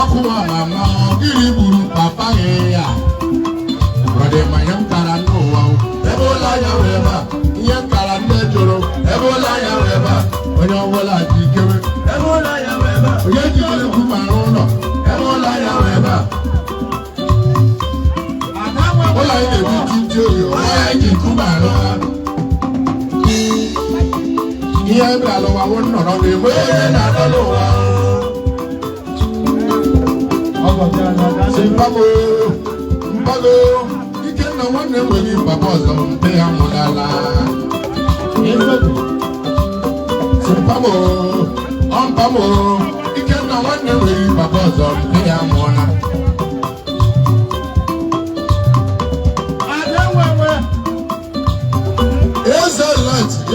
ọkụwa mama gịrị gburu papa ya ọdị ma ihe nkara n'ụwa ebe ụlọ anya wee ebe a ihe nkara ndị jụrụ ebe ụlọ anya wee ebe a onye ọbụla ji ikewe ebe ụlọ anya wee ebe a onye jikere ekwu ma n'ụlọ ebe ụlọ anya wee ebe a ụlọ anyị na-ebutu ndị oyi onye anyị ji nkume alụ ihe ebe alụwa wụ nnọrọ na-enwe onye na-adọla ụwa Zimbabwe, Mbago, Ikenna nwanne nwere papa ọzọ mpe ya mụlala. Zimbabwe, Ọmpamo, Ikenna nwanne nwere papa ọzọ mpe ya mụọla.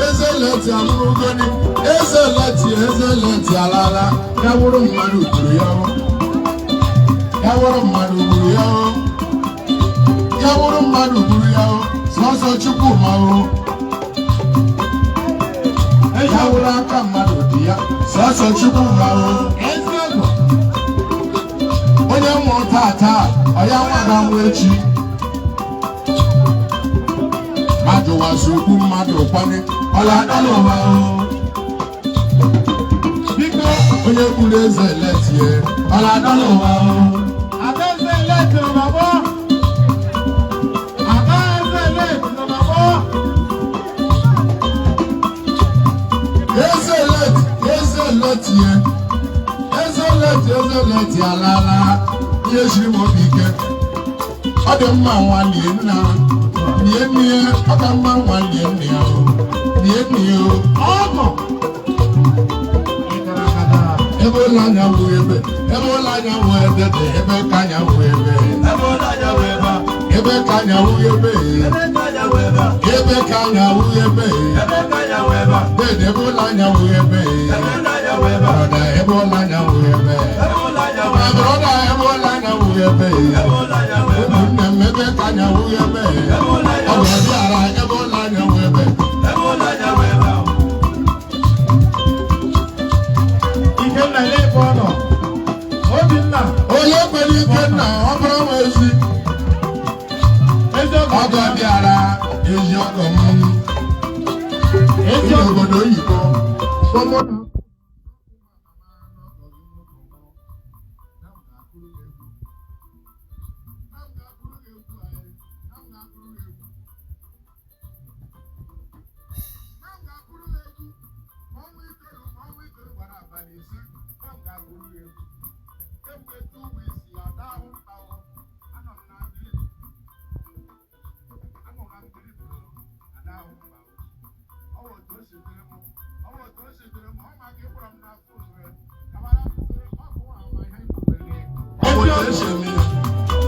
Ezeleti amụrụgoni, Ezeleti alala, ya wụrụ mmadụ kwuru ya ọrụ. Yaworo mmadụ gburu ya o yaworo mmadụ gburu ya o sọsọ Chukwu ma o yaworo aka mmadụ dị ya sọsọ Chukwu ma o onye mmụọ tata ọya nwaga nwa echi mmadụ wazi okwu mmadụ kwanye ọla adọla ụwa o biko onye kwuru Ezeleti ọla adọla ụwa o Ezeleti alala ihe shiri m obi ike ọ dị mma nwanne nna nie nne ya ọ ka mma nwanne nne ya nie nne ya ọgọ ebe ụlọ anya wụ ebe ụlọ anya wụ ebe dị ebe ka anya wụ ebe ebe ka anya wụ ebe ebe ka anya wụ ebe dede ebe ụlọ anya wụ ebe broda ebe ụlọ anya wụ ebe broda ebe ụlọ anya wụ ebe nne m ebe ka anya wụ ebe ọ bụ ọdịara ebe ụlọ anya wụ ebe onye kwere Ikenna ọ bụrụ nwa ezi ọgọ bịara ezi ọgọ m ezi obodo oyibo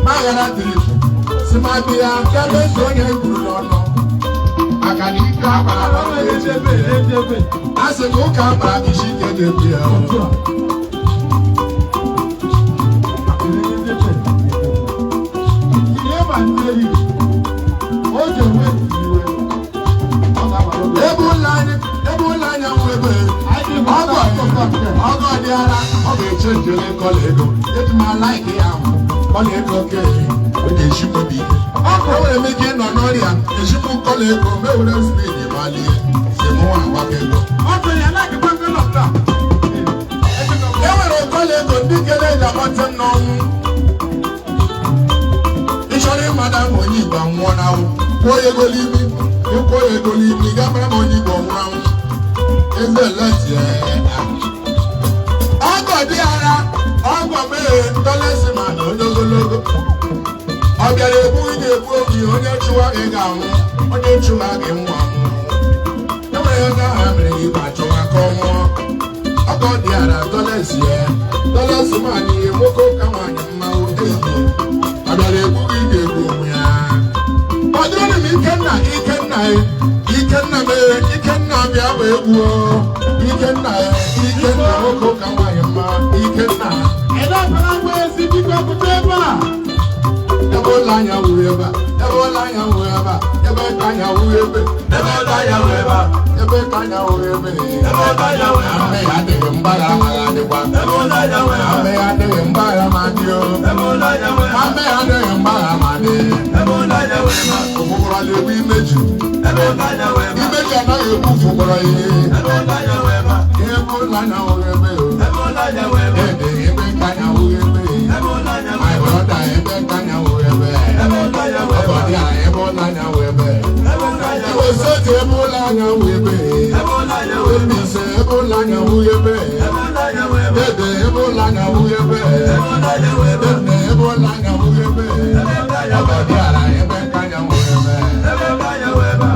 Magana trip, Simabia, Kale Sonia Bruno, Akanika, as a look up, she get a beer. It's my like on a cocaine with a ship of beef. I will make it on Orion, a ship of colleague from Melbourne, Spain, Mali, Simon, Wakego. I like a bundle of that. There were a colleague of Dickens about them now. It's only Madame when you go 1 hour. Boy, you go leave me, you go leave me, Gamma when you go round. Is the last ọgọ mee tọlesi ma na onye ogologo ọ bịara egbu ị na-egbu obi onye chụwa gị ga-anwụ onye chụwa gị nwa enwere onye ahụ mere igwe achọwa ka ọ nwụọ ọgọ dị ara tọlesi ma na ihe nwoke ụka nwaanyị mma oge ọ bịara egbu gị ga-egbu onwe ya ọ dịrị m Ikenna bịa bụ egwu Ikenna nwoke ụka nwaanyị mma Ikenna ebe ụlọ la nya weba ebe la nya weba ebe ka nya webe ebe la nya weba ebe ka nya webe ebe la nya weba ame ya de mbara ma de kwa ebe la nya weba ame ya de mbara ma dio ebe la nya weba ame ya de mbara ma de ebe la nya weba okokoro le wi meju ebe la nya weba imeja na ebu fukoro yi ebe la nya weba ebe la nya weba ebe la nya weba ebe ka nya weba ebe la nya weba my brother ebe ka nya weba ebe la nya weba ebe la nya weba ebe la nya weba so te ebe la nya weba ebe la nya weba se ebe la nya weba ebe la nya weba ebe la nya weba ebe la nya weba ebe la nya weba ebe la nya weba ebe ka nya weba ebe la nya weba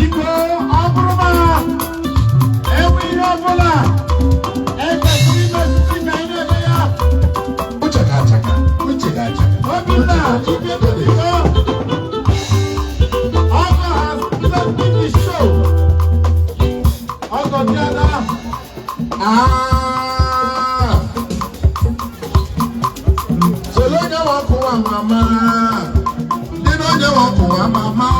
iko abruma ewi yobola ebe kime sika ine ya uche ga chaka obita ibebe Solonya wakuwa mama, dinonya wakuwa mama,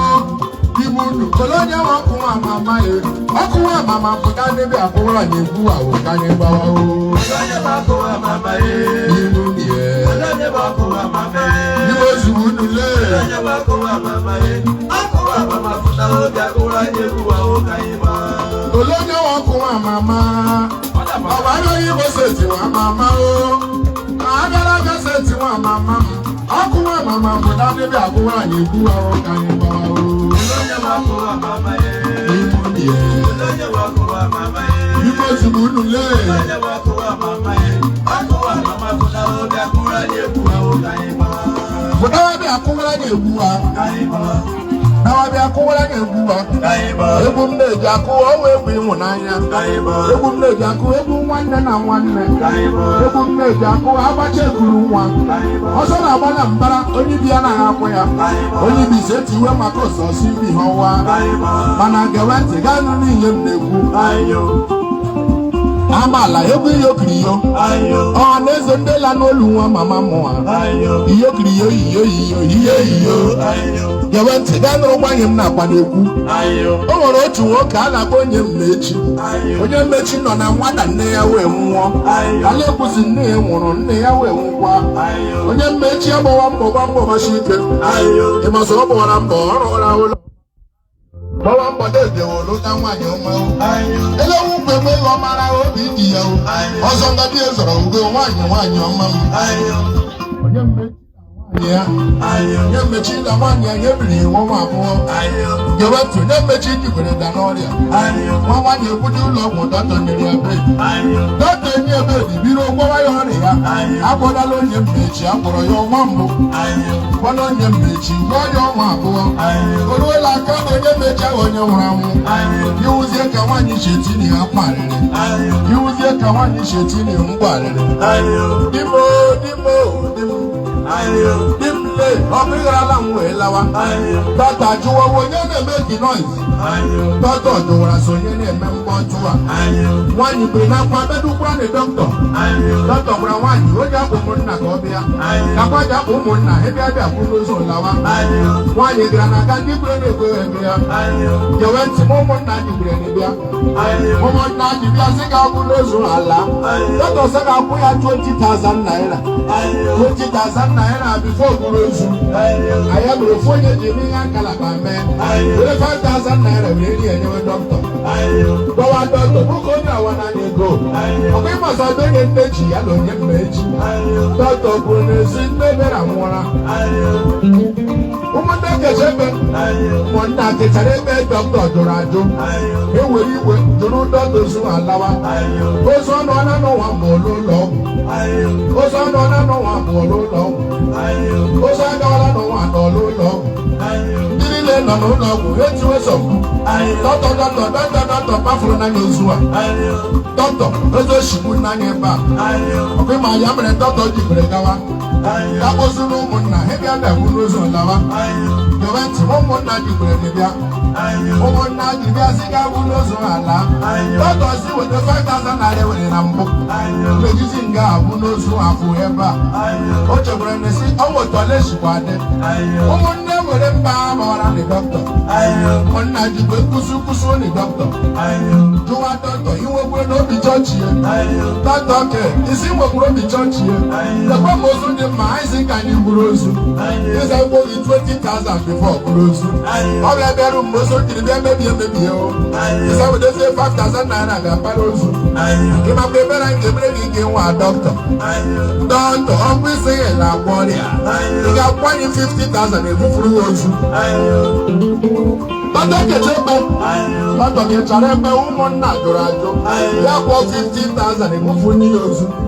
dibudu. Solonya wakuwa mama ye, wakuwa mama kutane bi akuwa nyebuwa ukane bawa o. Solonya wakuwa mama ye, dibudu ye. Solonya wakuwa mama ye, dibudu le. Solonya wakuwa mama ye, akuwa mama kutane bi akuwa nyebuwa ukane bawa. Solonya wakuwa mama. Ọ̀bàdàn yìí bó ṣe tiwa màmá o. Àádọ́lá bó ṣe tiwa màmá. Ọkùnrin màmá kò dá débi àkúwà ní ikú àwọn kàyìn bá o. Olóyè wa kó wa màmá yẹ. Ìmú nìyẹn. Olóyè wa kó wa màmá yẹ. Bíbó ti mú nulẹ̀. Olóyè wa kó wa màmá yẹ. Ọkùnrin màmá kò dá débi àkúwà ní ikú àwọn kàyìn bá. Kò dá débi àkúwà ní ikú wa. Kàyìn bá. Nawa bia kuwala ke buwa ebu mmeji akụ owe ebu ịhụnanya ebu mmeji akụ ebu nwanne na nwanne ebu mmeji akụ agbacha ekuru nwa ọsọ na-agba na mbara onye bi ya na akwụ ya onye bi ise tiwe maka ọsọsọ ibi ha ọwa mana gewe ntị gaa nụ n'ihe m na-ekwu amala egwu iyokiriyo ọ na-eze ndị la n'olu nwa mama mụwa iyokiriyo iyo gewe ntị gaa nụrụ gbanye m na-akwa n'ekwu o nwere otu nwoke a na-akpọ onye mmechi onye mmechi nọ na nwata nne ya wee nwụọ ala ekwusi nne ya nwụrụ nne ya wee nwụkwa onye mmechi agbawa mbọ gba mbọ gbachi ike ịmasị ọ gbawara mbọ ọ rụra ụlọ Bọ́wọ́ ń bọ̀dé ìdèwò ló dáwọn àyè ọmọ o. Eléwu pèpè ọmọara obi ìdí ya o. Ọsọ nga bí ezọrọ ugo nwaanyị ọma m. Onye mmechi na nwaanyị anyị ebiri nwa abụọ. Gewetu onye mmechi jibere da n'ọrịa. Nwa nwaanyị ekwuji ụlọ ọgwụ dọkịta nyere ya bedi. Dọkịta enye ya bedi biro gwọwa ya ọrịa ya. Agwọdala onye mmechi akpọrọ ya ọnwa mbụ. Gwọla onye mmechi gwọọ ya ọnwa abụọ. Oruola aka na onye mmechi ahụ onye nwụrụ anwụ. Iwuzie ka nwaanyị Shetini ha kparịrị. Iwuzie ka nwaanyị Shetini m gbarịrị. Dimo. Dimle, ọbịghara m wee lawa. Dọkịta jụwa onye na-eme gị noise. Dọkịta jụwara so onye na-eme mkpọtụ a. Nwaanyị biri n'akwa bedukwa na dọkịta. Dọkịta gwara nwaanyị onye akpụ ụmụnna ka ọ bịa. Nakwa ji akpụ ụmụnna ebe a bịa kwuru ụzọ lawa. Nwaanyị gara n'aka ndị biri na-ego ebe ya. Gewe ntị m ụmụnna ji biri n'ibịa. Ụmụnna ji bịa sị ga akwụ n'ụzọ ala. Dọkịta sị ga akwụ ya 20,000 naira. 20,000 naira before Guruzu. I am a phone engineer and Calabame. 5,000 naira really anyway, doctor. Go on, doctor, who could I want to go? We must have done it, Mechi, I don't get Mechi. Doctor Brunes in the Veramora. Woman, take a shepherd. One night, it's a rebel doctor, Dorado. Here will you wait to know doctors who are lava. Goes on, I know one more low. Goes on, I know one more low. Goes on, I know one more low. Didn't let no no wait to us. Doctor, Buffalo Nangua. Doctor, those she would not get back. Okay, my young doctor, Jibrekawa. Kaposu no muna, hebi anda bunozo lava. Dewenti mona jibere debia. Mona jibia sika bunozo ala. Toto si with the 5,000 naira we na mbo. Lejizinga bunozo afu eba. Oche brene si owo tole shikwade. Mona were mba mara ni doctor. Mona jibe kusu ni doctor. Do what doctor you will no be church here. That doctor is in what be church here. The most of the mice can you bruise. Yes, I bought 20,000 before bruise. All I bear most of the baby. Yes, I would say 5,000 naira and paros. Give a paper and give me one doctor. Don't always say a la body. You got 50,000 if you But get up, but get a woman not Dorajo. You have 15,000 if you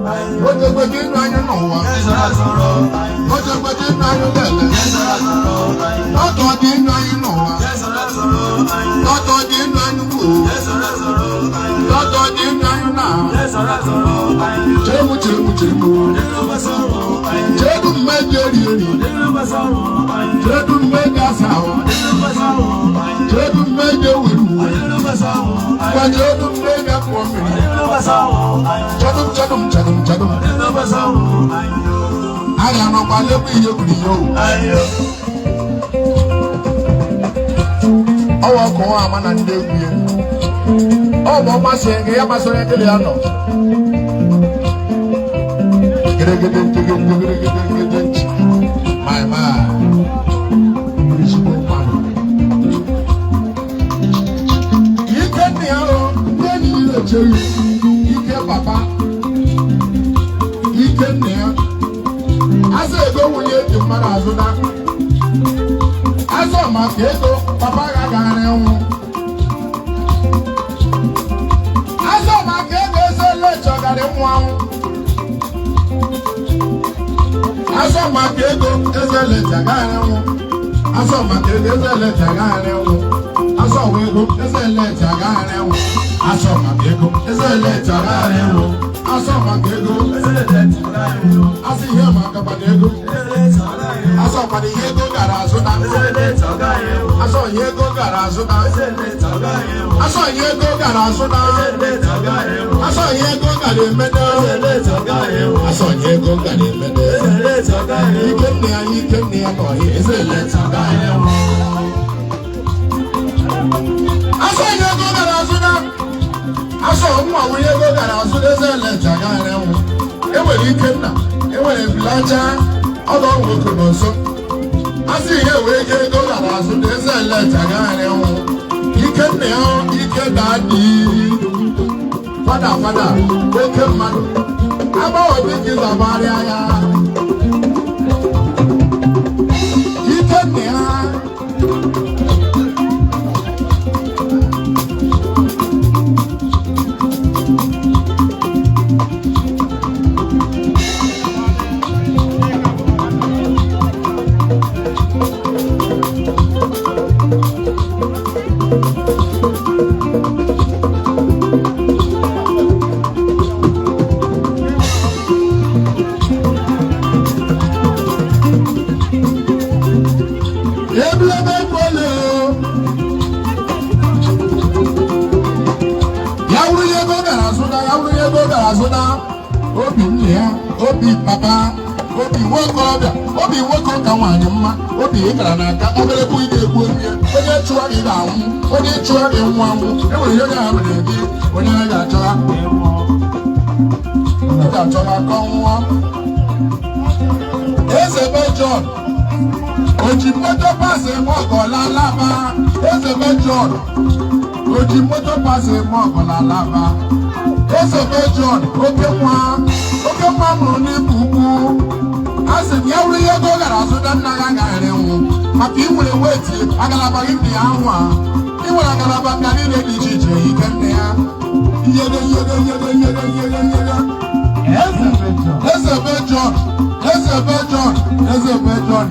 what you begin when you know what? What you begin when you know? Not what you know you know. Not what you know you know. Not what you know you know. Chebu. Chebu majori. Chebu megasawa. Chebu majori. Chebu megakwami. Chadum. I am not going to be you. Oh, come on, and oh, Mama saying, I must say, my man. You can be out, then you can, Papa. You can near. I said, go with you, Marazuna. I saw my ghetto, Papa. I saw my ghetto, so let's talk at one. I saw my ghetto, there's a letter. I saw my ghetto, there's a letter. I saw we go, there's a letter. I saw my ghetto, there's a letter. I saw my ghetto, there's a letter. I see him, my ghetto. I saw my Diego Garazona. I saw Diego Garazona. I saw Diego Garazona. I saw Diego Garazona. I saw Diego Garazona. He came near, no, he is a letter guy. I saw Diego Garazona. I saw Diego Garazona. Is a letter guy. It will be Kenda. It will be larger. Although we could also, I see here we can go to us with this letter. You can now, you can daddy. Father, we can man. I'm all thinking about it. You can now. Obi papa, Obi work on Kawanima, Obi Granaka, Obi Puy, when you try it down, when you try in one, when you have when I got There's a bad John. Ojimoto pass a moko la lava. There's a bad John. Ojimoto pass a moko la lava. There's a bad John. Okay, mama, ni bubu. I said, yeah, we are going to so that Naga. My people will wait. I got about him the hour. He will have about the DJ. He can there. There's a bad John. There's a bad John. There's a bad John.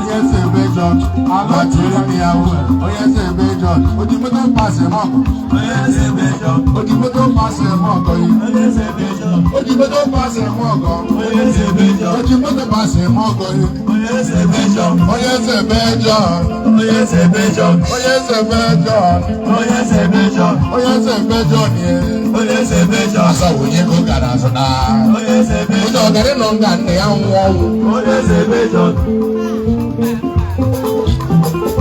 Yes, a bad John. I'm not telling me. Oh, yes, a bad John. But you put on pass him up. Yes, a bad Ojimoto passe moko yi. Ojimoto passe moko. Ojimoto passe moko yi. Oye se bejo. Oye se bejo. Ni. Oye se bejo. Asa wonye ko gara sona. Oye se bejo. Ojo gare no ngane anwo. Oye se bejo.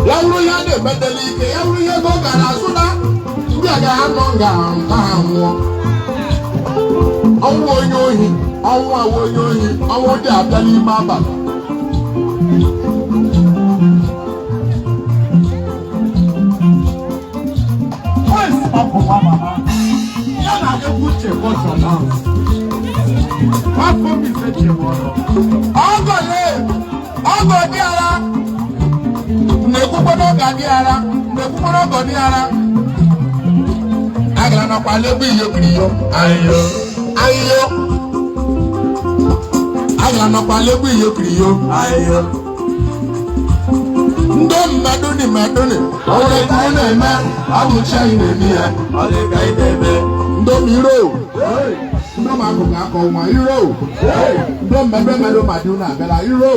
Yawuru ya de bedelike, yawuru ya go gara sona. Ndi aga anonga anwo. Owo yoyi, owo de abdali baba. Ọgọ di ara n'ekwukwe n'oge di ara n'ekwukwe n'oge di ara agara n'ọkwa legbu iyo kiri iyo ayo agara n'ọkwa legbu iyo kiri iyo ayo ndo mmadụ ni ọrụ ego na-eme abụchi anyị na-eme ya ndo miro ndo mmadụ ga-akọ nwa iro ndo mmemme mmadụ na-abịara iro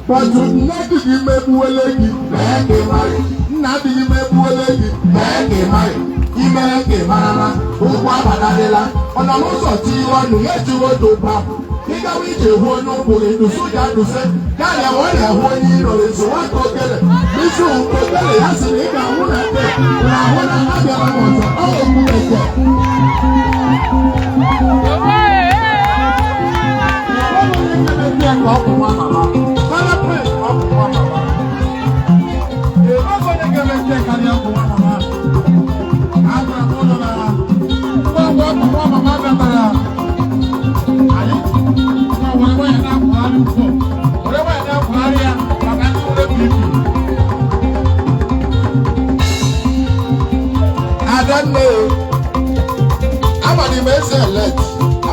pọtụ nna adịghị megbuwele gị mee ka ị marị nna adịghị megbuwele gị mee ka ị marị imere ka ị marara ụkwụ abadadịla ọnọ n'ụzọ tiwe ọnụ ya ejiwo doba ịgawa ije hụ onye ụkwụrụ idusu ya duse karịa ma ọ na-ehụ onye iro ezo nwata okele isi okele ya sị na ị ga-ahụ na ebe na ahụ na ha bịara n'ọzọ ọ okpuru eke I don't know. I'm an immense elect. I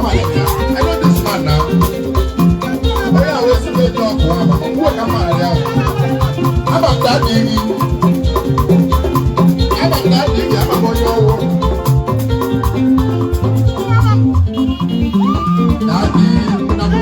know this man now. I was a bit of one. What am I now? I'm a daddy. I'm a daddy. I'm a boy. Daddy, I'm a boy.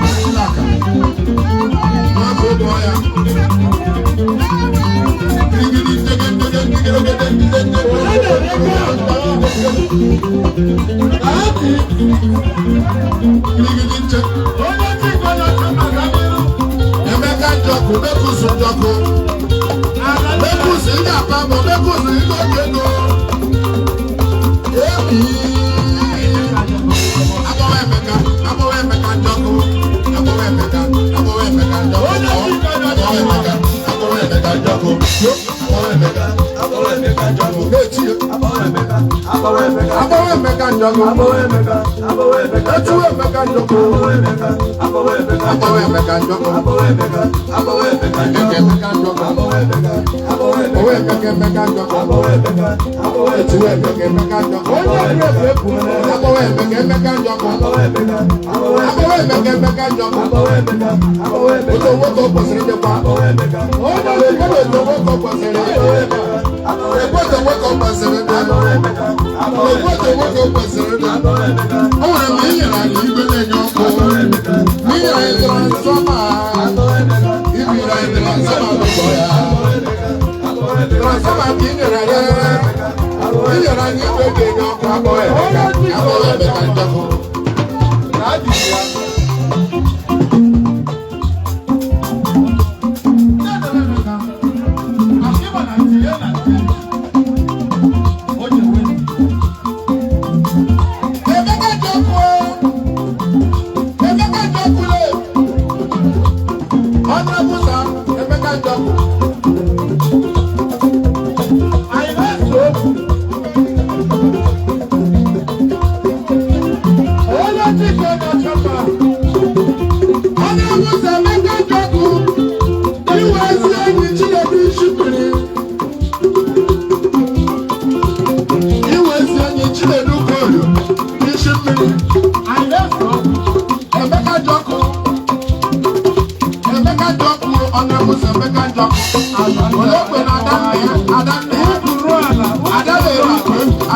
Emeka Joko, Bekusu Joko. Bekusu ị ga-apa bụ Bekusu ị ga-ego. Agbawa Emeka Joko. Agbawa Emeka Joko.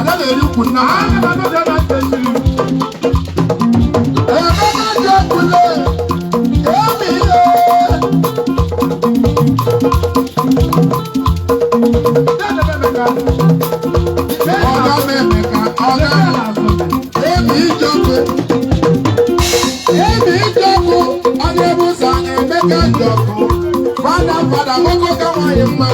ada na-eri ukwu nna Fada, wako kama yemma.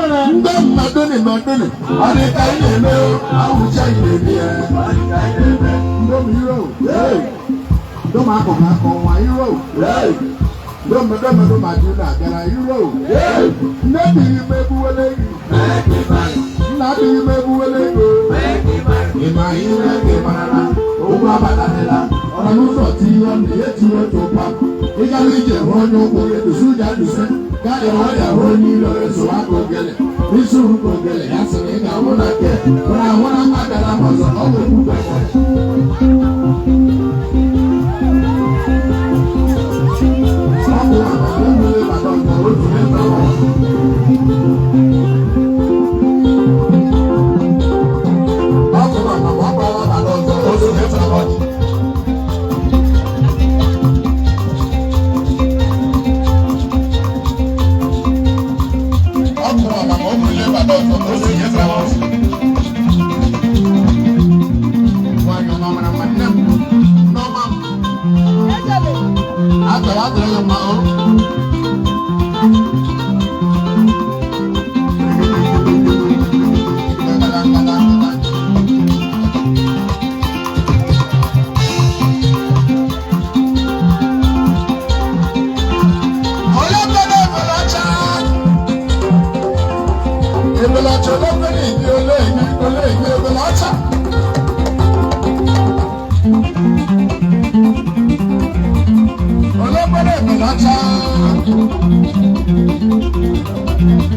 Ndị mmadụ na-emadụ ọ dị ka ị na-eme awụcha ibebi ya. Ndị m iro, ndị m akọ na akọ nwa iro, ndị mmadụ mmadụ na-agara iro. Nne dịghị m egbuwele gị, nna dịghị m egbuwele ego. Ịma ihe gị mara ụgwọ abatatịla ọ n'ụzọ tinye ọnụ ya tinye otu ụkwa. Ịgara ije hụ onye ụkwụ ya dusu ụja duse gaghị hụ ya hụ onye ilo eso aka ogele isi ụka ogele ya sịrị ị ga-ahụ na nke nwere ahụ na agara ọzọ ọ bụ ekwukwe ọkụ mmiri maka ọzọ otu meta ọkụ maka ọkpọrọ maka ọzọ otu meta ọjị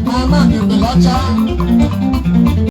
Mama,